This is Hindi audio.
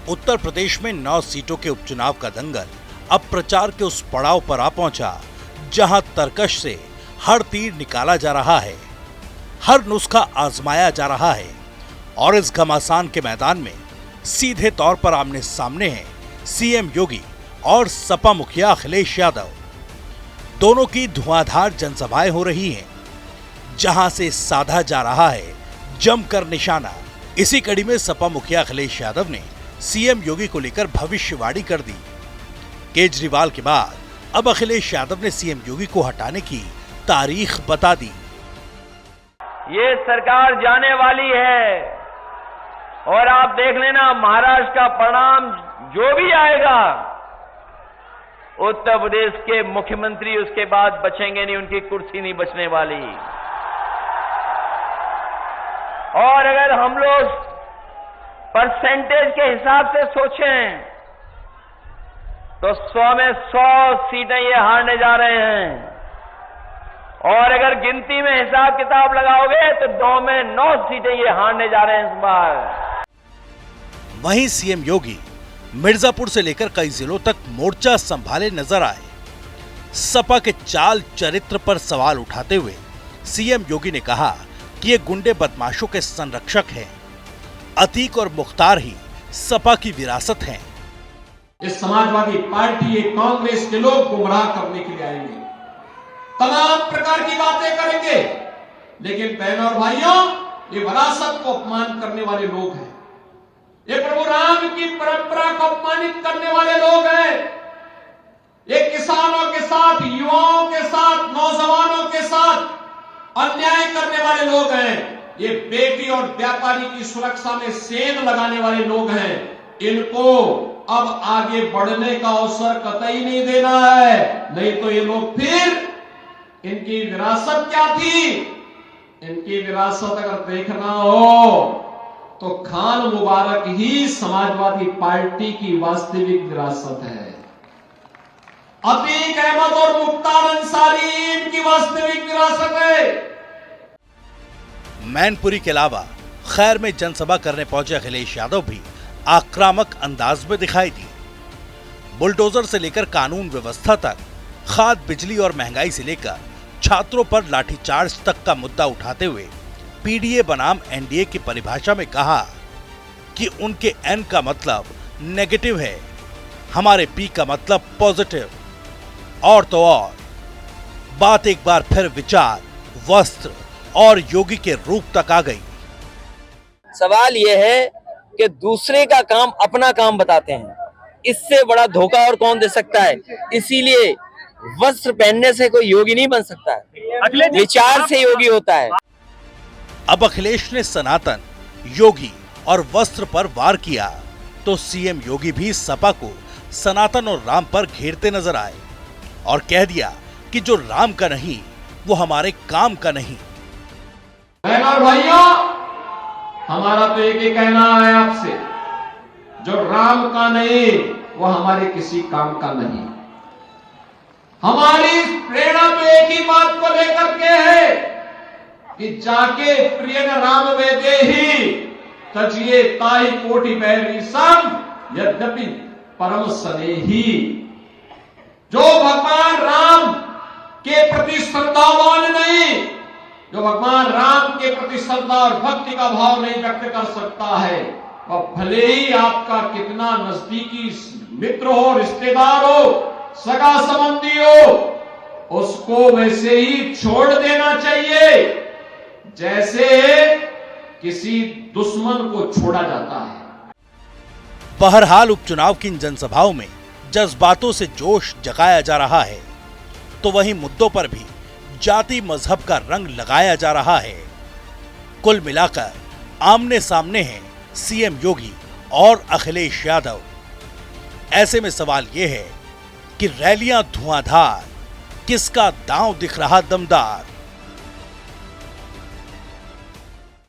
उत्तर प्रदेश में 9 सीटों के उपचुनाव का दंगल अब प्रचार के उस पड़ाव पर आ पहुंचा जहां तर्कश से हर तीर निकाला जा रहा है, हर नुस्खा आजमाया जा रहा है और इस घमासान के मैदान में सीधे तौर पर आमने सामने हैं सीएम योगी और सपा मुखिया अखिलेश यादव। दोनों की धुआंधार जनसभाएं हो रही हैं, जहां से साधा जा रहा है जमकर निशाना। इसी कड़ी में सपा मुखिया अखिलेश यादव ने सीएम योगी को लेकर भविष्यवाणी कर दी। केजरीवाल के बाद अब अखिलेश यादव ने सीएम योगी को हटाने की तारीख बता दी। ये सरकार जाने वाली है और आप देख लेना महाराष्ट्र का परिणाम जो भी आएगा, उत्तर प्रदेश के मुख्यमंत्री उसके बाद बचेंगे नहीं, उनकी कुर्सी नहीं बचने वाली। और अगर हम लोग परसेंटेज के हिसाब से सोचें तो 100 में 100 सीटें ये हारने जा रहे हैं और अगर गिनती में हिसाब किताब लगाओगे तो 9 में 9 सीटें ये हारने जा रहे हैं इस बार। वहीं सीएम योगी मिर्जापुर से लेकर कई जिलों तक मोर्चा संभाले नजर आए। सपा के चाल चरित्र पर सवाल उठाते हुए सीएम योगी ने कहा कि ये गुंडे बदमाशों के संरक्षक हैं। अतीक और मुख्तार ही सपा की विरासत हैं। ये समाजवादी पार्टी, ये कांग्रेस के लोग गुमराह करने के लिए आएंगे, तमाम प्रकार की बातें करेंगे, लेकिन बहनों और भाइयों, ये विरासत को अपमान करने वाले लोग हैं। ये प्रभु राम की परंपरा को अपमानित करने वाले लोग हैं। ये किसानों के साथ, युवाओं के साथ, नौजवानों के साथ अन्याय करने वाले लोग हैं। ये बेटी और व्यापारी की सुरक्षा में सेंध लगाने वाले लोग हैं। इनको अब आगे बढ़ने का अवसर कतई नहीं देना है, नहीं तो ये लोग फिर, इनकी विरासत क्या थी, इनकी विरासत अगर देखना हो तो खान मुबारक ही समाजवादी पार्टी की वास्तविक विरासत है। अतीक अहमद और मुख्तार अंसारी इनकी वास्तविक विरासत है। मैनपुरी के अलावा खैर में जनसभा करने पहुंचे अखिलेश यादव भी आक्रामक अंदाज में दिखाई दिए। बुलडोजर से लेकर कानून व्यवस्था तक, खाद, बिजली और महंगाई से लेकर छात्रों पर लाठीचार्ज तक का मुद्दा उठाते हुए पीडीए बनाम एनडीए की परिभाषा में कहा कि उनके एन का मतलब नेगेटिव है, हमारे पी का मतलब पॉजिटिव। और तो और बात एक बार फिर विचार, वस्त्र और योगी के रूप तक आ गई। सवाल यह है कि दूसरे का काम अपना काम बताते हैं, इससे बड़ा धोखा और कौन दे सकता है। इसीलिए वस्त्र पहनने से कोई योगी नहीं बन सकता है, विचार से योगी होता है। अब अखिलेश ने सनातन, योगी और वस्त्र पर वार किया तो सीएम योगी भी सपा को सनातन और राम पर घेरते नजर आए और कह दिया कि जो राम का नहीं वो हमारे काम का नहीं। बहनों और भाइयों, हमारा तो एक ही कहना है आपसे, जो राम का नहीं वो हमारे किसी काम का नहीं। हमारी प्रेरणा तो एक ही बात को लेकर के है कि जाके प्रिय राम वेदे ही तजिए ताई कोटि बैरी सम यद्यपि परम स्नेही। जो भगवान राम के प्रति श्रद्धावान नहीं, जो भगवान राम के प्रति श्रद्धा और भक्ति का भाव नहीं व्यक्त कर सकता है, वह भले ही आपका कितना नजदीकी मित्र हो, रिश्तेदार हो, सगा संबंधी हो, उसको वैसे ही छोड़ देना चाहिए जैसे किसी दुश्मन को छोड़ा जाता है। बहरहाल उपचुनाव की इन जनसभाओं में जज्बातों से जोश जगाया जा रहा है, तो वहीं मुद्दों पर भी जाति मजहब का रंग लगाया जा रहा है। कुल मिलाकर आमने सामने हैं सीएम योगी और अखिलेश यादव। ऐसे में सवाल यह है कि रैलियां धुआंधार, किसका दांव दिख रहा दमदार।